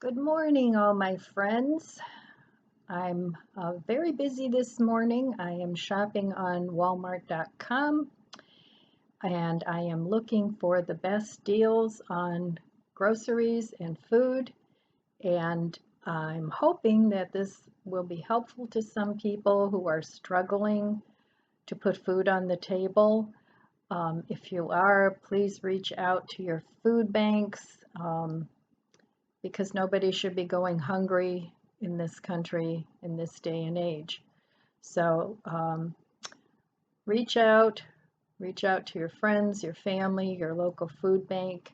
Good morning, all my friends. I'm very busy this morning. I am shopping on Walmart.com and I am looking for the best deals on groceries and food. And I'm hoping that this will be helpful to some people who are struggling to put food on the table. If you are, please reach out to your food banks. Because nobody should be going hungry in this country in this day and age. So reach out, reach out to your friends, your family, your local food bank,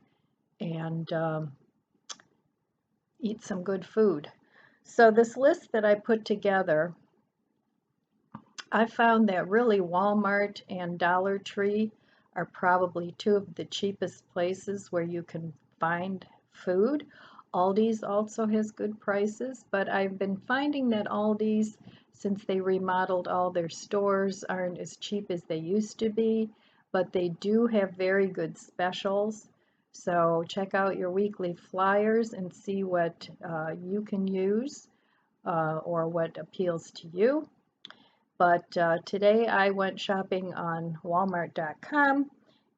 and eat some good food. So this list that I put together, I found that really Walmart and Dollar Tree are probably two of the cheapest places where you can find food. Aldi's also has good prices, but I've been finding that Aldi's, since they remodeled all their stores, aren't as cheap as they used to be, but they do have very good specials. So check out your weekly flyers and see what you can use or what appeals to you. But today I went shopping on Walmart.com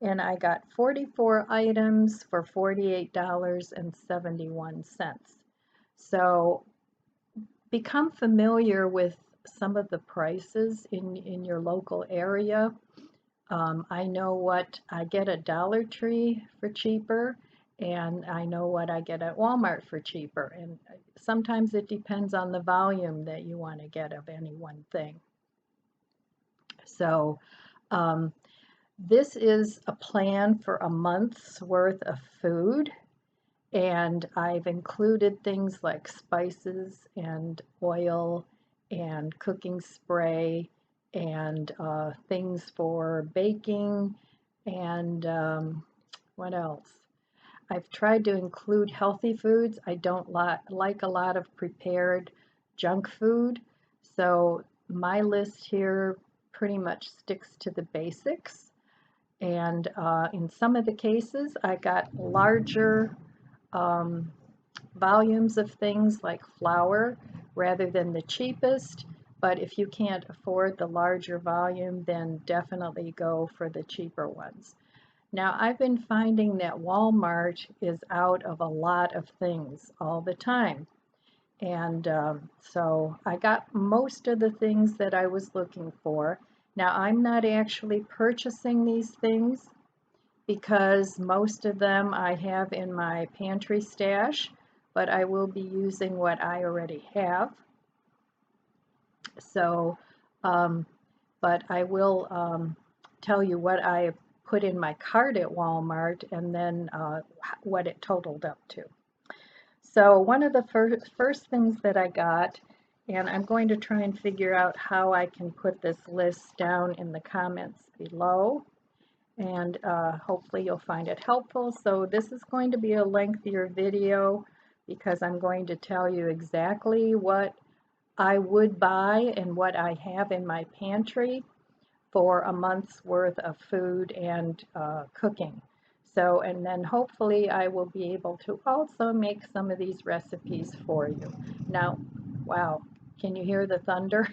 and I got 44 items for $48.71. So become familiar with some of the prices in your local area. I know what I get at Dollar Tree for cheaper, and I know what I get at Walmart for cheaper. And sometimes it depends on the volume that you want to get of any one thing. So um, this is a plan for a month's worth of food, and I've included things like spices and oil and cooking spray and things for baking and what else? I've tried to include healthy foods. I don't like a lot of prepared junk food, so my list here pretty much sticks to the basics. And in some of the cases, I got larger um, volumes of things like flour rather than the cheapest. But if you can't afford the larger volume, then definitely go for the cheaper ones. Now, I've been finding that Walmart is out of a lot of things all the time. And so I got most of the things that I was looking for. Now, I'm not actually purchasing these things because most of them I have in my pantry stash, but I will be using what I already have. So, um, but I will tell you what I put in my cart at Walmart and then what it totaled up to. So one of the first things that I got, and I'm going to try and figure out how I can put this list down in the comments below, and hopefully you'll find it helpful. So this is going to be a lengthier video because I'm going to tell you exactly what I would buy and what I have in my pantry for a month's worth of food and cooking. So, and then hopefully I will be able to also make some of these recipes for you. Now, wow, can you hear the thunder?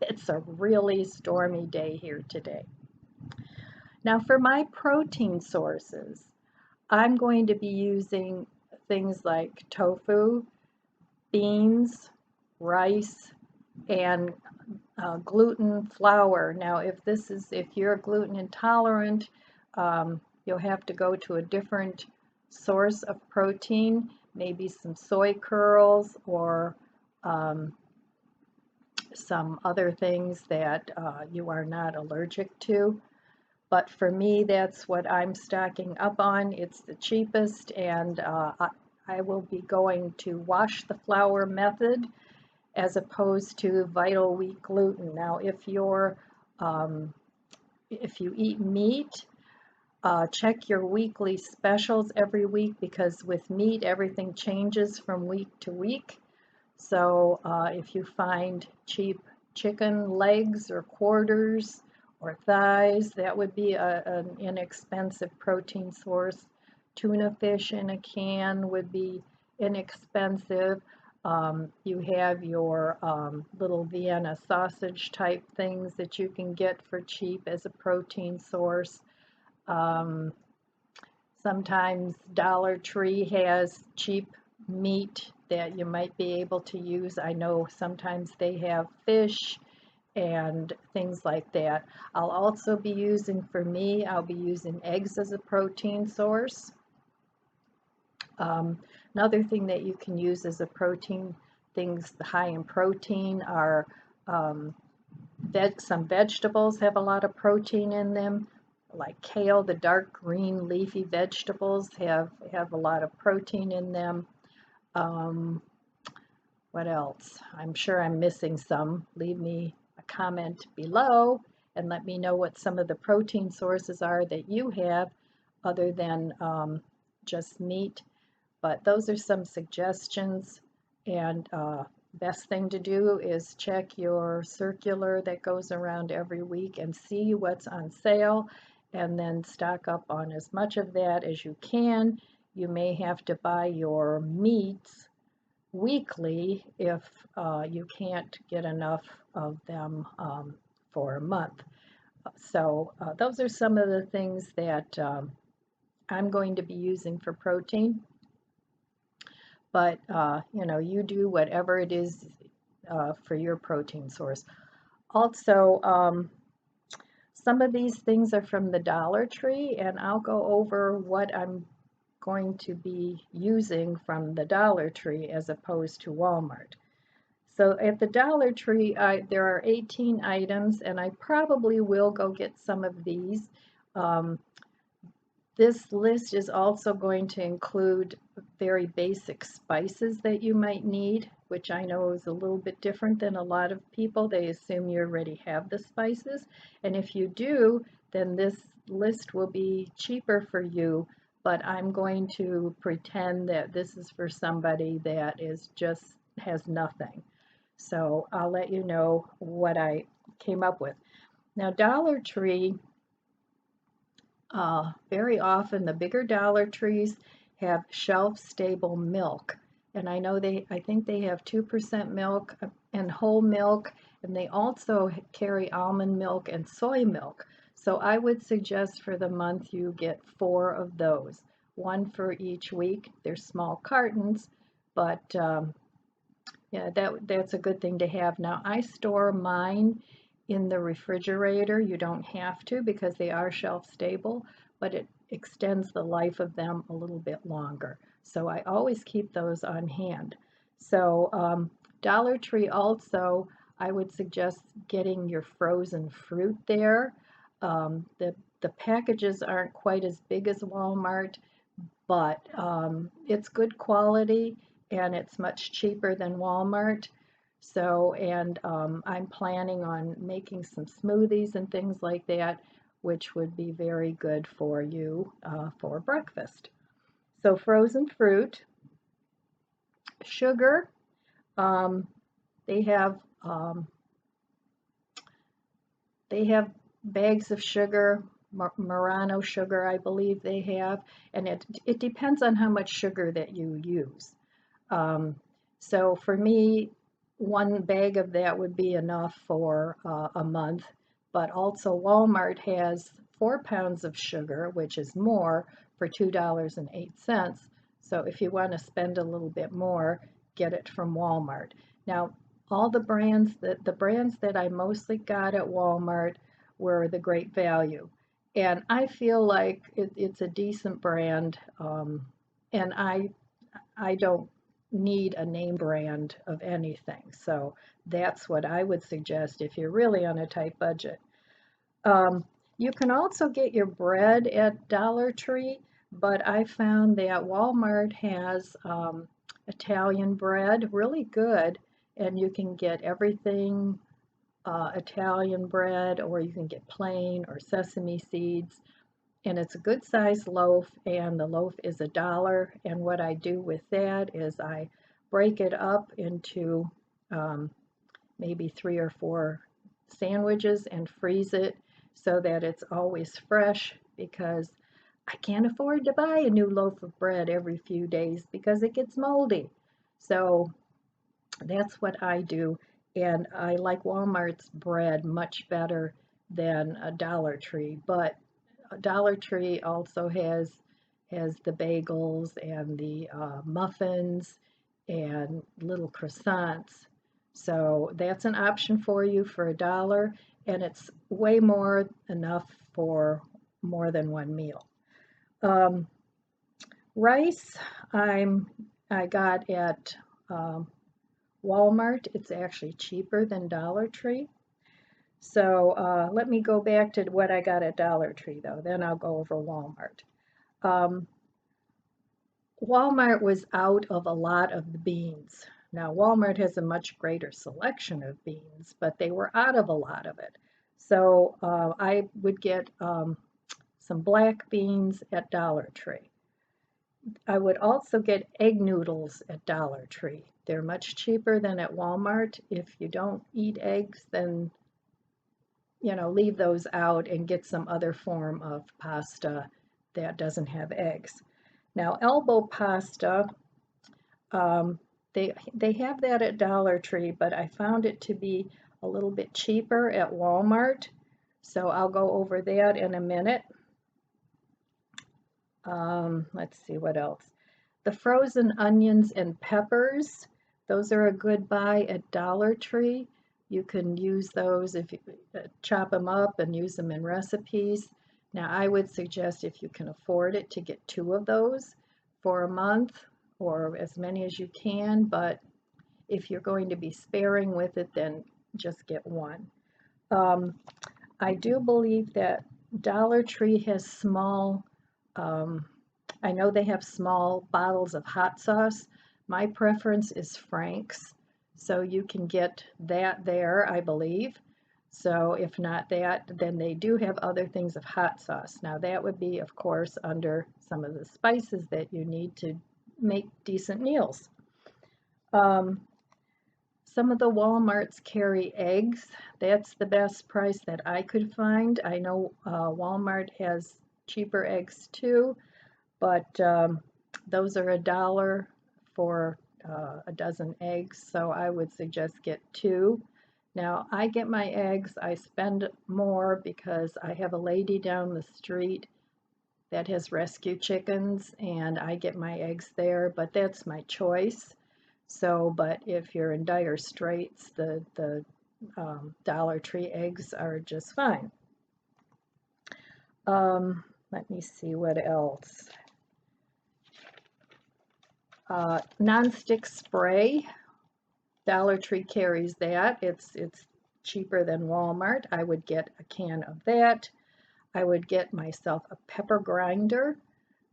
It's a really stormy day here today. Now for my protein sources, I'm going to be using things like tofu, beans, rice, and gluten flour. Now, if you're gluten intolerant, you'll have to go to a different source of protein, maybe some soy curls or um, some other things that you are not allergic to. But for me, that's what I'm stocking up on. It's the cheapest, and I will be going to wash the flour method as opposed to Vital Wheat gluten. Now, if you eat meat, check your weekly specials every week because with meat, everything changes from week to week. So if you find cheap chicken legs or quarters or thighs, that would be an inexpensive protein source. Tuna fish in a can would be inexpensive. You have your little Vienna sausage type things that you can get for cheap as a protein source. Um, Sometimes Dollar Tree has cheap meat that you might be able to use. I know sometimes they have fish and things like that. I'll also be using, for me, I'll be using eggs as a protein source. Um, Another thing that you can use as a protein, things high in protein are um, some vegetables have a lot of protein in them, like kale. The dark green leafy vegetables have a lot of protein in them. Um, what else? I'm sure I'm missing some. Leave me a comment below and let me know what some of the protein sources are that you have other than just meat. But those are some suggestions, and best thing to do is check your circular that goes around every week and see what's on sale, and then stock up on as much of that as you can. You may have to buy your meats weekly if you can't get enough of them for a month. So those are some of the things that I'm going to be using for protein. But you know, you do whatever it is for your protein source. Also, some of these things are from the Dollar Tree, and I'll go over what I'm going to be using from the Dollar Tree as opposed to Walmart. So at the Dollar Tree, there are 18 items, and I probably will go get some of these. Um, This list is also going to include very basic spices that you might need, which I know is a little bit different than a lot of people. They assume you already have the spices, and if you do, then this list will be cheaper for you, but I'm going to pretend that this is for somebody that is just has nothing. So I'll let you know what I came up with. Now, Dollar Tree, very often the bigger Dollar Trees have shelf-stable milk. And I think they have 2% milk and whole milk, and they also carry almond milk and soy milk. So I would suggest for the month you get 4 of those, one for each week. They're small cartons, but yeah, that's a good thing to have. Now, I store mine in the refrigerator. You don't have to because they are shelf stable, but it extends the life of them a little bit longer. So I always keep those on hand. So Dollar Tree also, I would suggest getting your frozen fruit there. The packages aren't quite as big as Walmart, but it's good quality and it's much cheaper than Walmart. So, and I'm planning on making some smoothies and things like that, which would be very good for you for breakfast. So, frozen fruit, sugar, um, they have um, they have bags of sugar, Murano sugar, I believe they have, and it depends on how much sugar that you use. Um, so for me, one bag of that would be enough for a month, but also Walmart has 4 pounds of sugar, which is more, for $2.08. So if you want to spend a little bit more, get it from Walmart. Now, all the brands that I mostly got at Walmart were the Great Value. And I feel like it's a decent brand, and I don't need a name brand of anything. So that's what I would suggest if you're really on a tight budget. Um, you can also get your bread at Dollar Tree, but I found that Walmart has Italian bread, really good, and you can get everything Italian bread, or you can get plain or sesame seeds, and it's a good sized loaf, and the loaf is $1. And what I do with that is I break it up into um, maybe 3 or 4 sandwiches and freeze it so that it's always fresh, because I can't afford to buy a new loaf of bread every few days because it gets moldy. So that's what I do, and I like Walmart's bread much better than a Dollar Tree, but a Dollar Tree also has the bagels and the muffins and little croissants. So that's an option for you for $1, and it's way more enough for more than one meal. Um, Rice, I got at Walmart. It's actually cheaper than Dollar Tree. So let me go back to what I got at Dollar Tree, though. Then I'll go over Walmart. Um, Walmart was out of a lot of the beans. Now, Walmart has a much greater selection of beans, but they were out of a lot of it. So I would get some black beans at Dollar Tree. I would also get egg noodles at Dollar Tree. They're much cheaper than at Walmart. If you don't eat eggs, then leave those out and get some other form of pasta that doesn't have eggs. Now, elbow pasta, um, they have that at Dollar Tree, but I found it to be a little bit cheaper at Walmart. So I'll go over that in a minute. Let's see what else. The frozen onions and peppers, those are a good buy at Dollar Tree. You can use those if you chop them up and use them in recipes. Now, I would suggest if you can afford it to get 2 of those for a month or as many as you can, but if you're going to be sparing with it, then just get 1. I do believe that Dollar Tree has small, I know they have small bottles of hot sauce. My preference is Frank's, so you can get that there, I believe. So if not that, then they do have other things of hot sauce. Now that would be, of course, under some of the spices that you need to make decent meals. Some of the Walmarts carry eggs. That's the best price that I could find. I know Walmart has cheaper eggs too, but those are $1 for a dozen eggs, so I would suggest get 2. Now, I get my eggs, I spend more because I have a lady down the street that has rescue chickens, and I get my eggs there, but that's my choice. So, but if you're in dire straits, the Dollar Tree eggs are just fine. Let me see what else. Non-stick spray, Dollar Tree carries that. It's cheaper than Walmart. I would get a can of that. I would get myself a pepper grinder.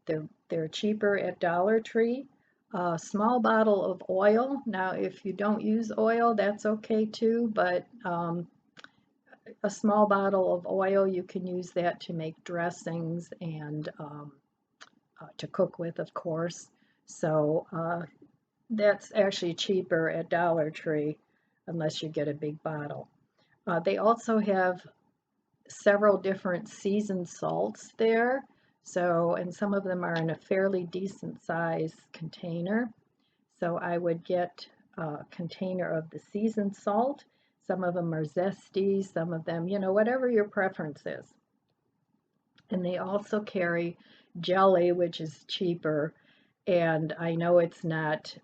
They're cheaper at Dollar Tree. A small bottle of oil. Now, if you don't use oil, that's okay too, but a small bottle of oil, you can use that to make dressings and to cook with, of course. So that's actually cheaper at Dollar Tree unless you get a big bottle. They also have several different seasoned salts there. So, and some of them are in a fairly decent size container. So I would get a container of the seasoned salt. Some of them are zesty, some of them, whatever your preference is. And they also carry jelly, which is cheaper. And I know it's not,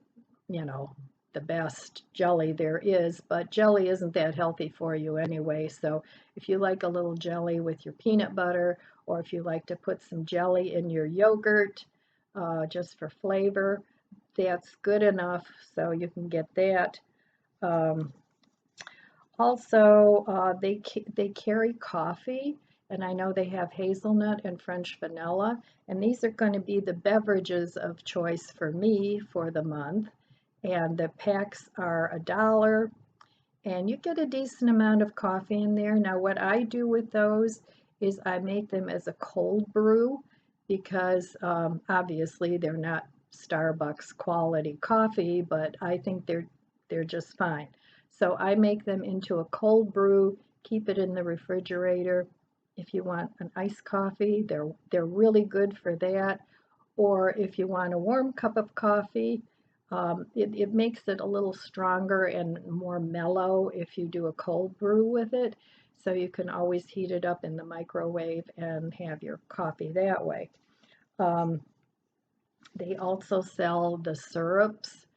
the best jelly there is, but jelly isn't that healthy for you anyway. So if you like a little jelly with your peanut butter, or if you like to put some jelly in your yogurt just for flavor, that's good enough. So you can get that. Also, they carry coffee, and I know they have hazelnut and French vanilla, and these are going to be the beverages of choice for me for the month. And the packs are $1, and you get a decent amount of coffee in there. Now, what I do with those is I make them as a cold brew because obviously they're not Starbucks quality coffee, but I think they're just fine. So I make them into a cold brew, keep it in the refrigerator, if you want an iced coffee, they're really good for that. Or if you want a warm cup of coffee, it makes it a little stronger and more mellow if you do a cold brew with it. So you can always heat it up in the microwave and have your coffee that way. Um, they also sell the syrups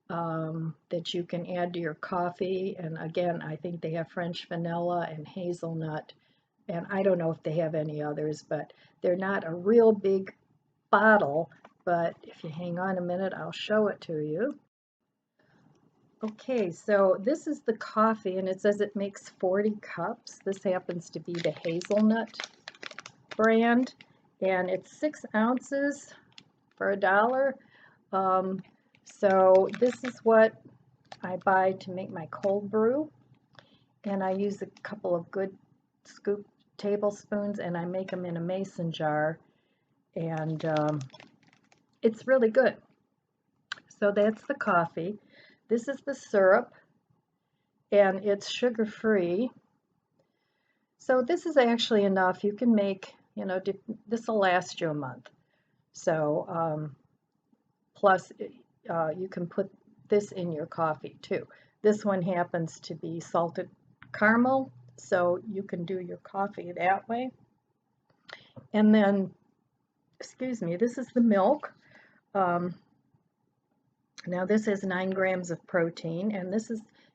that you can add to your coffee. And again, I think they have French vanilla and hazelnut. And I don't know if they have any others, but they're not a real big bottle. But if you hang on a minute, I'll show it to you. Okay, so this is the coffee, and it says it makes 40 cups. This happens to be the hazelnut brand, and it's 6 ounces for $1. So this is what I buy to make my cold brew, and I use a couple of good scoop tablespoons, and I make them in a mason jar, and it's really good. So that's the coffee. This is the syrup, and it's sugar-free. So this is actually enough. You can make, you know, this will last you a month. So plus you can put this in your coffee too. This one happens to be salted caramel, so you can do your coffee that way. And then, excuse me, this is the milk. Now this is 9 grams of protein, and this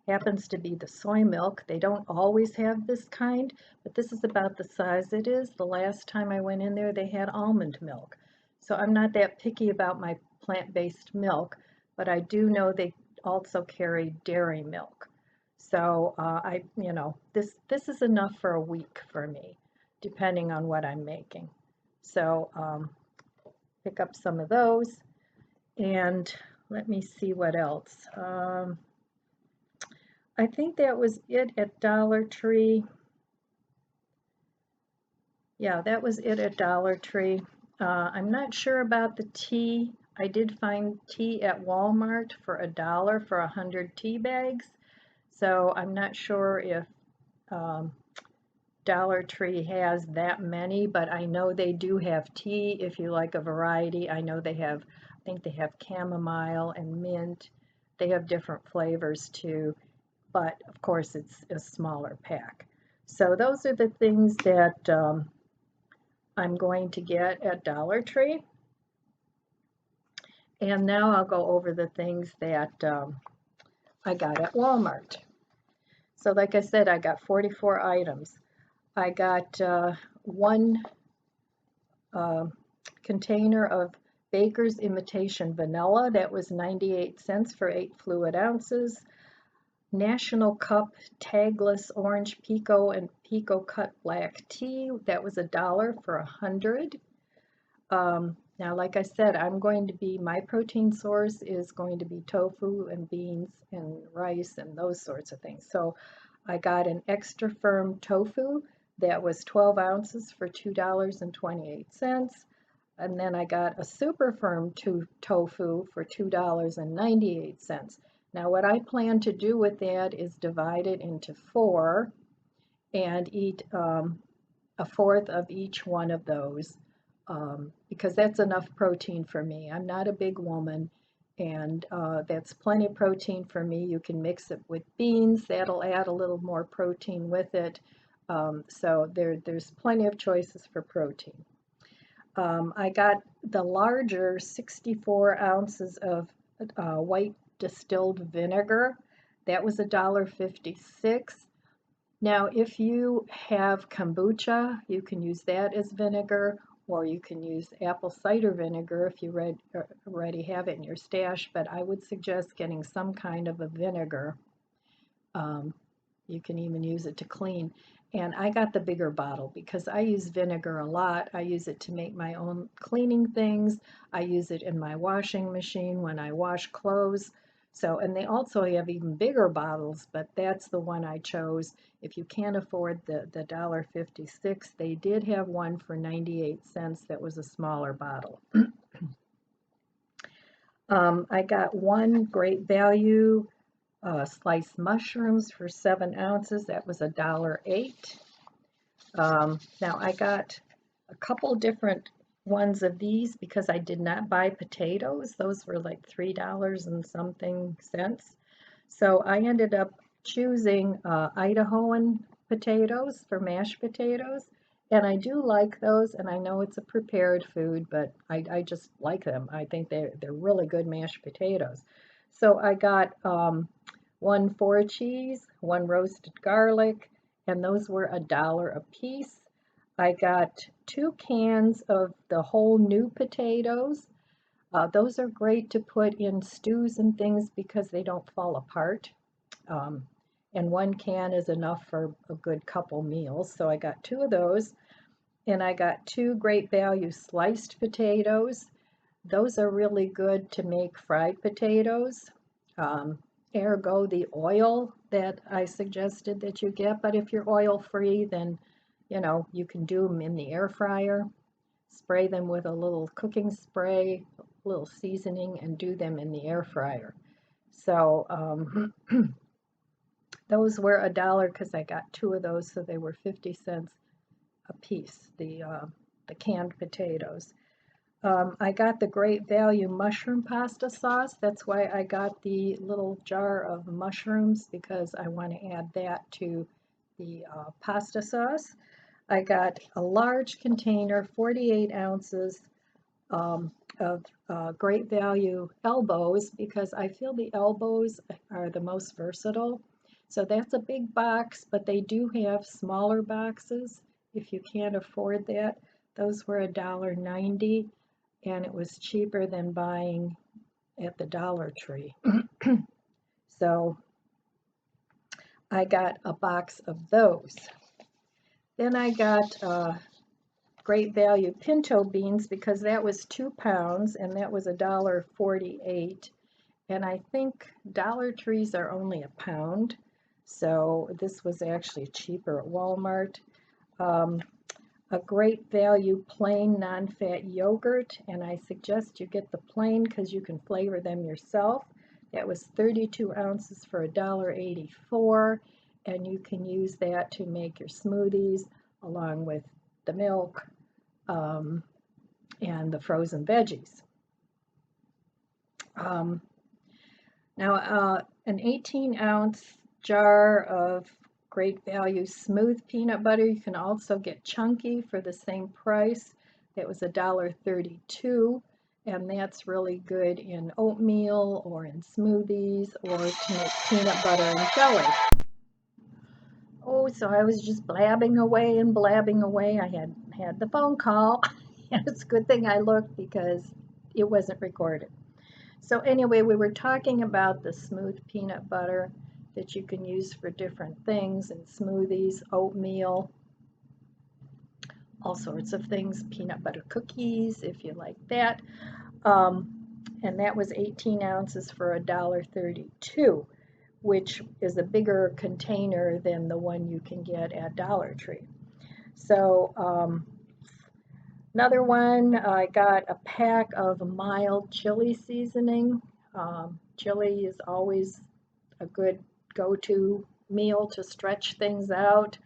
happens to be the soy milk. They don't always have this kind, but this is about the size it is. The last time I went in there, they had almond milk. So I'm not that picky about my plant-based milk, but I do know they also carry dairy milk. So this is enough for a week for me, depending on what I'm making. So pick up some of those, and let me see what else. I think that was it at Dollar Tree. Yeah, that was it at Dollar Tree. I'm not sure about the tea. I did find tea at Walmart for $1 for 100 tea bags. So I'm not sure if Dollar Tree has that many, but I know they do have tea if you like a variety. I know they have, I think they have chamomile and mint. They have different flavors too, but of course it's a smaller pack. So those are the things that I'm going to get at Dollar Tree. And now I'll go over the things that I got at Walmart. So like I said, I got 44 items. I got one container of Baker's Imitation Vanilla. That was 98 cents for 8 fluid ounces. National Cup Tagless Orange Pico and Pico Cut Black Tea. That was $1 for 100. Now, like I said, my protein source is going to be tofu and beans and rice and those sorts of things. So I got an extra firm tofu that was 12 ounces for $2.28. And then I got a super firm tofu for $2.98. Now what I plan to do with that is divide it into 4 and eat a fourth of each one of those because that's enough protein for me. I'm not a big woman, and that's plenty of protein for me. You can mix it with beans. That'll add a little more protein with it. So there's plenty of choices for protein. I got the larger 64 ounces of white distilled vinegar. That was $1.56. Now, if you have kombucha, you can use that as vinegar, or you can use apple cider vinegar if you already have it in your stash, but I would suggest getting some kind of a vinegar. You can even use it to clean. And I got the bigger bottle because I use vinegar a lot. I use it to make my own cleaning things. I use it in my washing machine when I wash clothes. So, and they also have even bigger bottles, but that's the one I chose. If you can't afford the $1.56, they did have one for 98 cents that was a smaller bottle. I got one Great Value sliced mushrooms for 7 ounces. That was $1.08. Now I got a couple different ones of these because I did not buy potatoes. Those were like $3 and something cents. So I ended up choosing Idahoan potatoes for mashed potatoes. And I do like those, and I know it's a prepared food, but I just like them. I think they're really good mashed potatoes. So I got one 4 cheese, one roasted garlic, and those were $1 a piece. I got 2 cans of the whole new potatoes. Those are great to put in stews and things because they don't fall apart. Um, and 1 can is enough for a good couple meals. So I got 2 of those. And I got 2 Great Value sliced potatoes. Those are really good to make fried potatoes. Um, Ergo the oil that I suggested that you get. But if you're oil free, then you can do them in the air fryer. Spray them with a little cooking spray, a little seasoning, and do them in the air fryer. So those were $1 because I got 2 of those, so they were 50 cents a piece, the canned potatoes. I got the Great Value mushroom pasta sauce. That's why I got the little jar of mushrooms, because I want to add that to the pasta sauce. I got a large container, 48 ounces of Great Value elbows, because I feel the elbows are the most versatile. So that's a big box, but they do have smaller boxes if you can't afford that. Those were $1.90, and it was cheaper than buying at the Dollar Tree. So I got a box of those. Then I got Great Value pinto beans, because that was 2 pounds and that was $1.48. And I think Dollar Trees are only a pound, so this was actually cheaper at Walmart. A Great Value plain non-fat yogurt, and I suggest you get the plain because you can flavor them yourself. That was 32 ounces for $1.84, and you can use that to make your smoothies along with the milk and the frozen veggies. Now, an 18-ounce jar of Great Value smooth peanut butter. You can also get chunky for the same price. That was $1.32, and that's really good in oatmeal or in smoothies or to make peanut butter and jelly. Oh, so I was just blabbing away and blabbing away. I had the phone call. And it's a good thing I looked because it wasn't recorded. So anyway, we were talking about the smooth peanut butter that you can use for different things in smoothies, oatmeal, all sorts of things, peanut butter cookies if you like that. And that was 18 ounces for $1.32, which is a bigger container than the one you can get at Dollar Tree. So another one, I got a pack of mild chili seasoning. Chili is always a good go-to meal to stretch things out.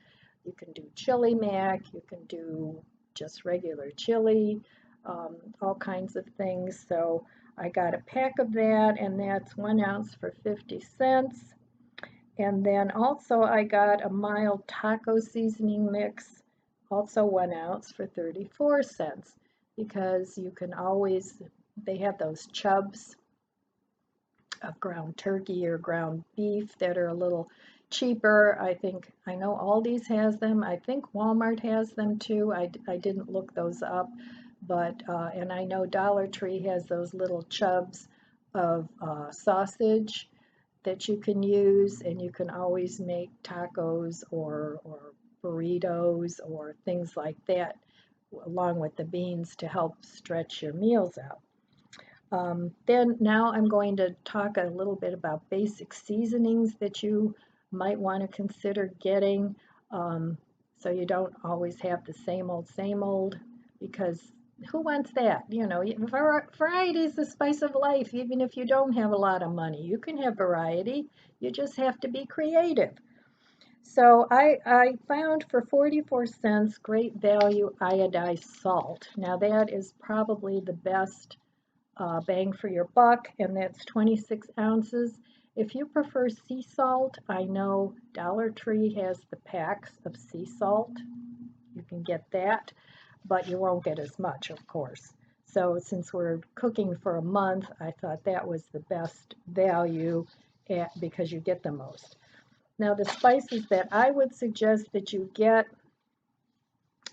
You can do chili mac, you can do just regular chili, all kinds of things. So I got a pack of that, and that's 1 ounce for 50 cents. And then also I got a mild taco seasoning mix, also 1 ounce for 34 cents, because you can always, they have those chubs of ground turkey or ground beef that are a little cheaper. I know Aldi's has them. I think Walmart has them too. I didn't look those up, but and I know Dollar Tree has those little chubs of sausage that you can use, and you can always make tacos or burritos or things like that along with the beans to help stretch your meals out. Then now I'm going to talk a little bit about basic seasonings that you might want to consider getting, so you don't always have the same old, because who wants that? Variety is the spice of life. Even if you don't have a lot of money, you can have variety. You just have to be creative. So I found for 44 cents Great Value iodized salt. Now that is probably the best bang for your buck, and that's 26 ounces. If you prefer sea salt, I know Dollar Tree has the packs of sea salt. You can get that, but you won't get as much, of course. So since we're cooking for a month, I thought that was the best value because you get the most. Now the spices that I would suggest that you get,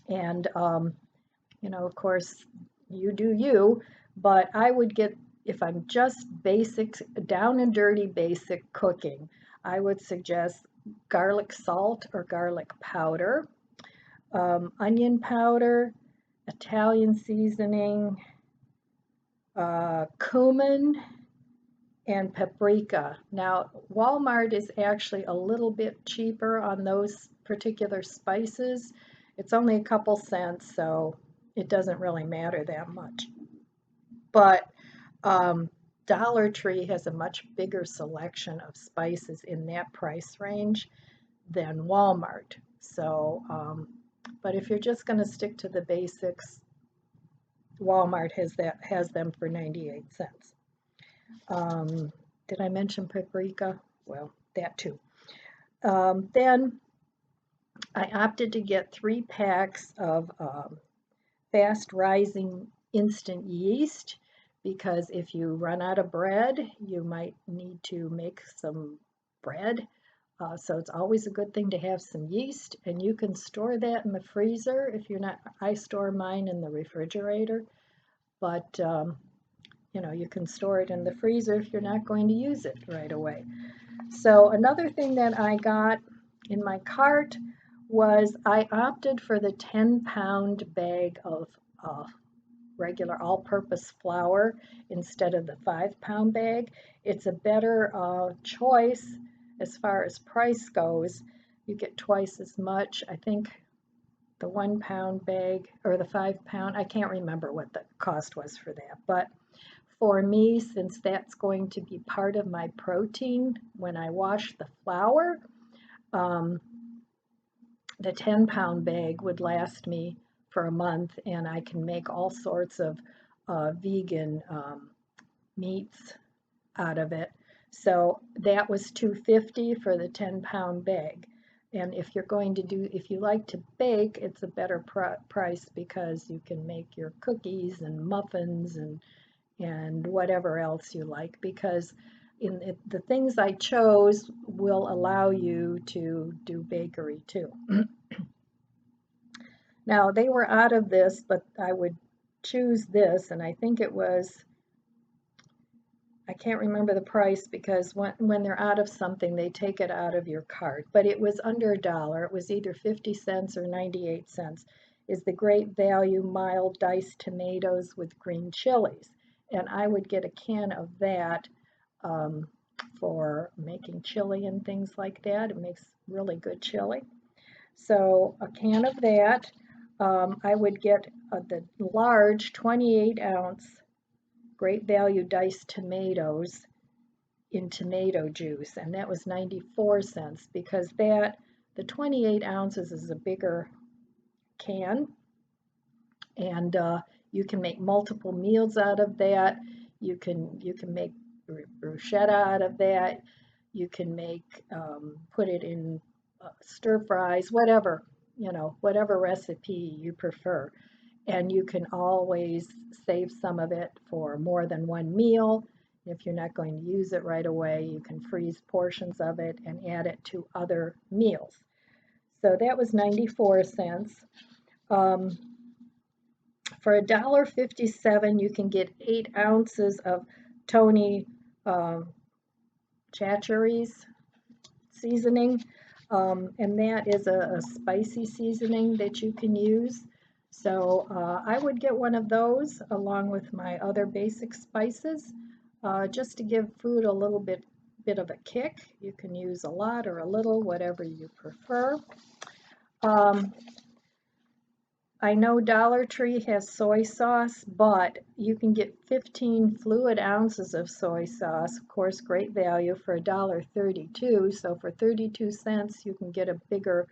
and of course, you do you, but I would get, if I'm just basic, down and dirty basic cooking, I would suggest garlic salt or garlic powder, onion powder, Italian seasoning, cumin, and paprika. Now, Walmart is actually a little bit cheaper on those particular spices. It's only a couple cents, so it doesn't really matter that much. But Dollar Tree has a much bigger selection of spices in that price range than Walmart. So, but if you're just going to stick to the basics, Walmart has them for 98 cents. Did I mention paprika? Well, that too. Then I opted to get 3 packs of fast rising instant yeast, because if you run out of bread, you might need to make some bread. So it's always a good thing to have some yeast, and you can store that in the freezer if you're not. I store mine in the refrigerator, but you can store it in the freezer if you're not going to use it right away. So another thing that I got in my cart was I opted for the 10-pound bag of regular all-purpose flour instead of the 5-pound bag. It's a better choice as far as price goes. You get twice as much. I think the 1-pound bag or the 5-pound, I can't remember what the cost was for that, but for me, since that's going to be part of my protein when I wash the flour, the 10-pound bag would last me for a month, and I can make all sorts of vegan meats out of it. So that was $2.50 for the 10-pound bag. And if you like to bake, it's a better price because you can make your cookies and muffins and whatever else you like, because the things I chose will allow you to do bakery too. Now they were out of this, but I would choose this, and I think it was, I can't remember the price because when they're out of something, they take it out of your cart, but it was under $1. It was either 50 cents or 98 cents. Is the Great Value mild diced tomatoes with green chilies. And I would get a can of that for making chili and things like that. It makes really good chili. So a can of that. I would get the large 28-ounce Great Value diced tomatoes in tomato juice, and that was 94 cents because the 28 ounces is a bigger can, and you can make multiple meals out of that. You can make bruschetta out of that. You can make put it in stir fries, whatever whatever recipe you prefer. And you can always save some of it for more than one meal. If you're not going to use it right away, you can freeze portions of it and add it to other meals. So that was 94 cents. For $1.57, you can get 8 ounces of Tony Chachere's seasoning, and that is a spicy seasoning that you can use. So I would get one of those along with my other basic spices, just to give food a little bit of a kick. You can use a lot or a little, whatever you prefer. I know Dollar Tree has soy sauce, but you can get 15 fluid ounces of soy sauce. Of course, great value for $1.32. So for 32 cents, you can get a bigger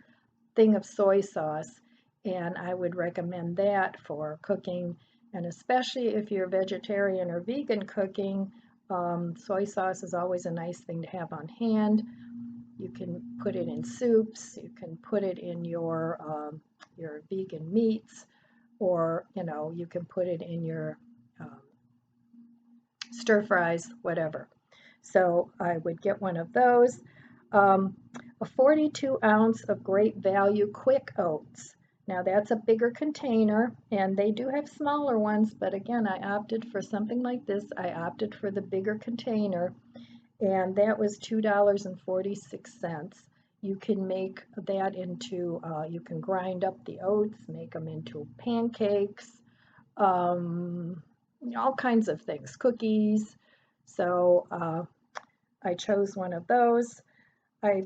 thing of soy sauce. And I would recommend that for cooking. And especially if you're vegetarian or vegan cooking, soy sauce is always a nice thing to have on hand. You can put it in soups. You can put it in your vegan meats, or you can put it in your um, stir fries, whatever. So I would get one of those. A 42 ounce of great value quick oats. Now that's a bigger container, and they do have smaller ones, but again, I opted for something like this. I opted for the bigger container, and that was $2.46. You can make that into, you can grind up the oats, make them into pancakes, all kinds of things, cookies. So I chose one of those. I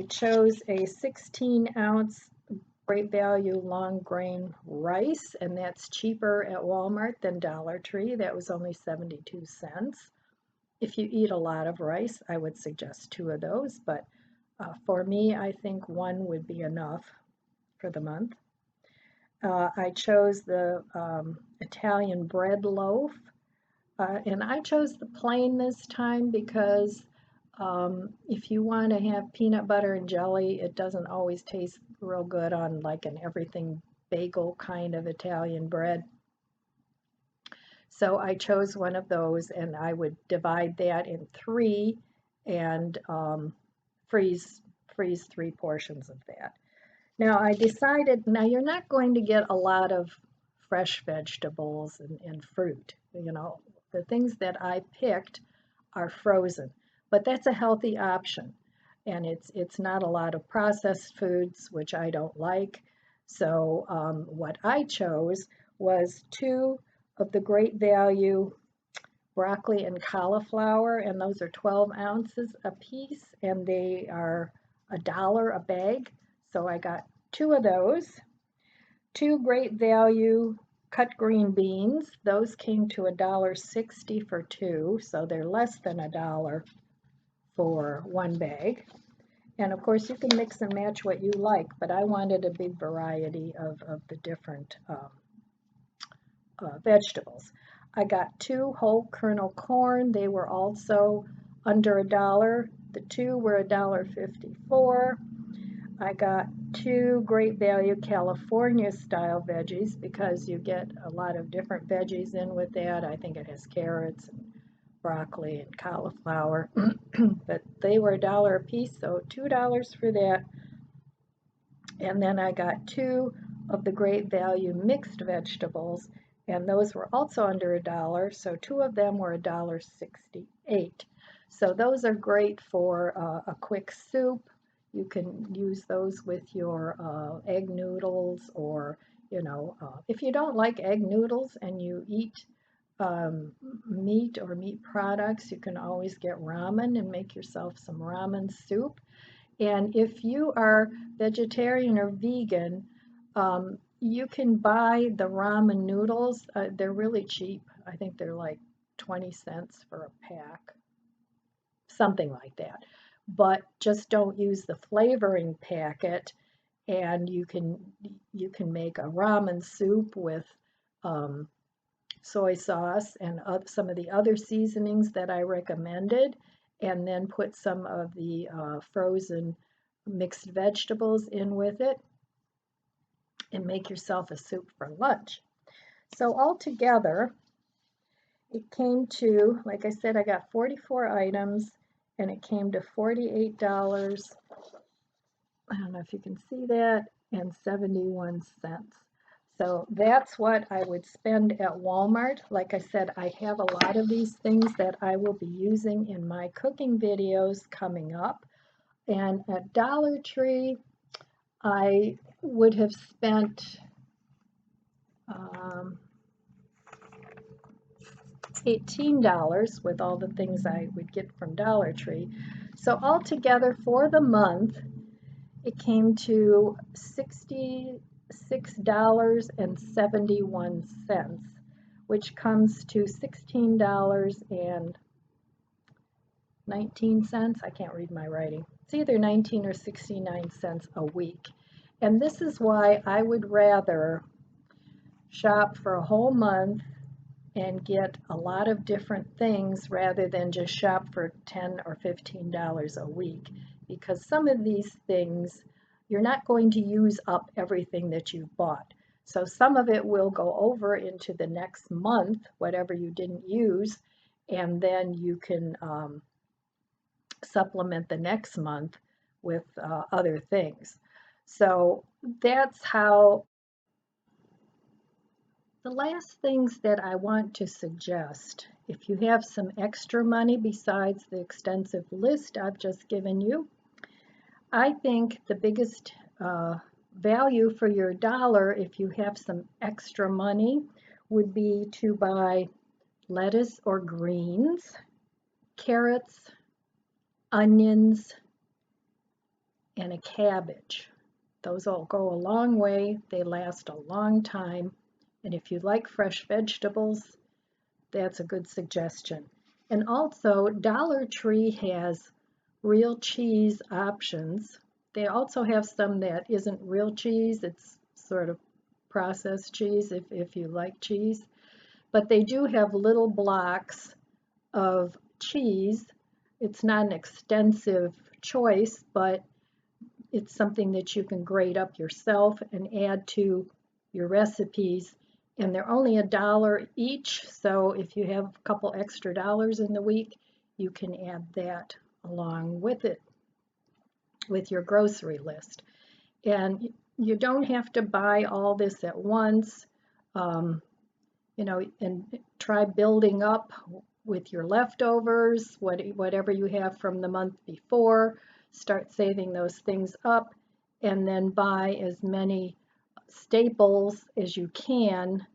chose a 16-ounce great value long grain rice, and that's cheaper at Walmart than Dollar Tree. That was only 72 cents. If you eat a lot of rice, I would suggest 2 of those, but for me, I think 1 would be enough for the month. I chose the Italian bread loaf, and I chose the plain this time because if you want to have peanut butter and jelly, it doesn't always taste real good on like an everything bagel kind of Italian bread. So I chose one of those, and I would divide that in 3 and freeze 3 portions of that. Now I decided, now you're not going to get a lot of fresh vegetables and fruit. The things that I picked are frozen, but that's a healthy option. And it's not a lot of processed foods, which I don't like. So what I chose was 2 of the great value broccoli and cauliflower, and those are 12 ounces a piece, and they are $1 a bag. So I got 2 of those. 2 great value cut green beans. Those came to $1.60 for 2, so they're less than $1 for 1 bag. And of course, you can mix and match what you like, but I wanted a big variety of the different vegetables. I got 2 whole kernel corn. They were also under $1. The 2 were $1.54. I got 2 great value California style veggies because you get a lot of different veggies in with that. I think it has carrots and broccoli and cauliflower, but they were $1 a piece, so $2 for that. And then I got 2 of the great value mixed vegetables, and those were also under $1, so 2 of them were $1.68. So those are great for a quick soup. You can use those with your egg noodles, or if you don't like egg noodles and you eat meat or meat products, you can always get ramen and make yourself some ramen soup. And if you are vegetarian or vegan, you can buy the ramen noodles. They're really cheap. I think they're like 20 cents for a pack, something like that. But just don't use the flavoring packet, and you can make a ramen soup with soy sauce and some of the other seasonings that I recommended, and then put some of the frozen mixed vegetables in with it, and make yourself a soup for lunch. So altogether, it came to, like I said, I got 44 items, and it came to $48. I don't know if you can see that, and 71 cents. So that's what I would spend at Walmart. Like I said, I have a lot of these things that I will be using in my cooking videos coming up. And at Dollar Tree, I would have spent $18 with all the things I would get from Dollar Tree. So altogether for the month, it came to $6.71, which comes to $16.19. I can't read my writing. It's either 19 or 69 cents a week. And this is why I would rather shop for a whole month and get a lot of different things rather than just shop for $10 or $15 a week, because some of these things you're not going to use up everything that you've bought. So some of it will go over into the next month, whatever you didn't use, and then you can supplement the next month with other things. So that's how. The last things that I want to suggest, if you have some extra money besides the extensive list I've just given you, I think the biggest value for your dollar, if you have some extra money, would be to buy lettuce or greens, carrots, onions, and a cabbage. Those all go a long way. They last a long time. And if you like fresh vegetables, that's a good suggestion. And also, Dollar Tree has real cheese options. They also have some that isn't real cheese. It's sort of processed cheese if you like cheese. But they do have little blocks of cheese. It's not an extensive choice, but it's something that you can grate up yourself and add to your recipes. And they're only $1 each, so if you have a couple extra dollars in the week, you can add that along with it, with your grocery list. And you don't have to buy all this at once, you know, and try building up with your leftovers, whatever you have from the month before. Start saving those things up, and then buy as many staples as you can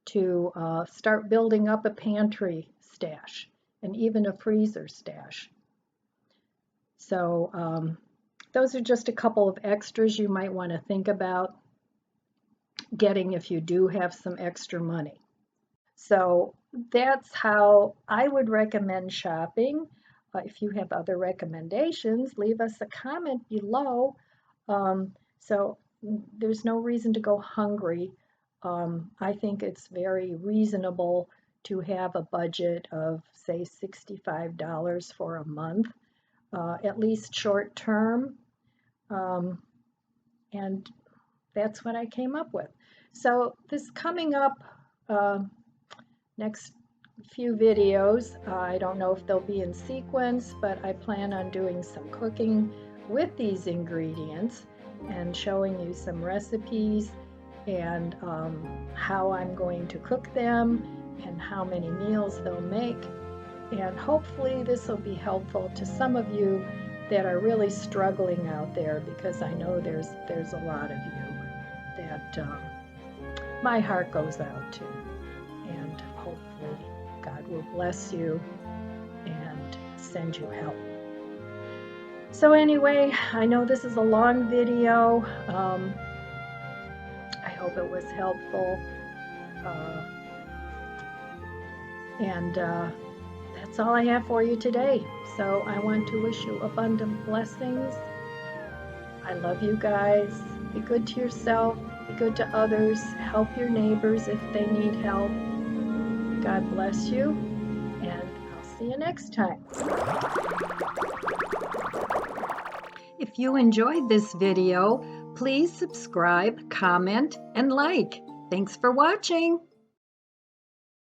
to start building up a pantry stash and even a freezer stash. So those are just a couple of extras you might want to think about getting if you do have some extra money. So that's how I would recommend shopping. If you have other recommendations, leave us a comment below. So there's no reason to go hungry. I think it's very reasonable to have a budget of, say, $65 for a month, at least short term. And that's what I came up with. So this coming up next few videos, I don't know if they'll be in sequence, but I plan on doing some cooking with these ingredients and showing you some recipes and how I'm going to cook them and how many meals they'll make. And hopefully this will be helpful to some of you that are really struggling out there, because I know there's a lot of you that my heart goes out to. And hopefully God will bless you and send you help. So anyway, I know this is a long video. I hope it was helpful. And that's all I have for you today. So I want to wish you abundant blessings. I love you guys. Be good to yourself. Be good to others. Help your neighbors if they need help. God bless you, and I'll see you next time. If you enjoyed this video, please subscribe, comment, and like. Thanks for watching.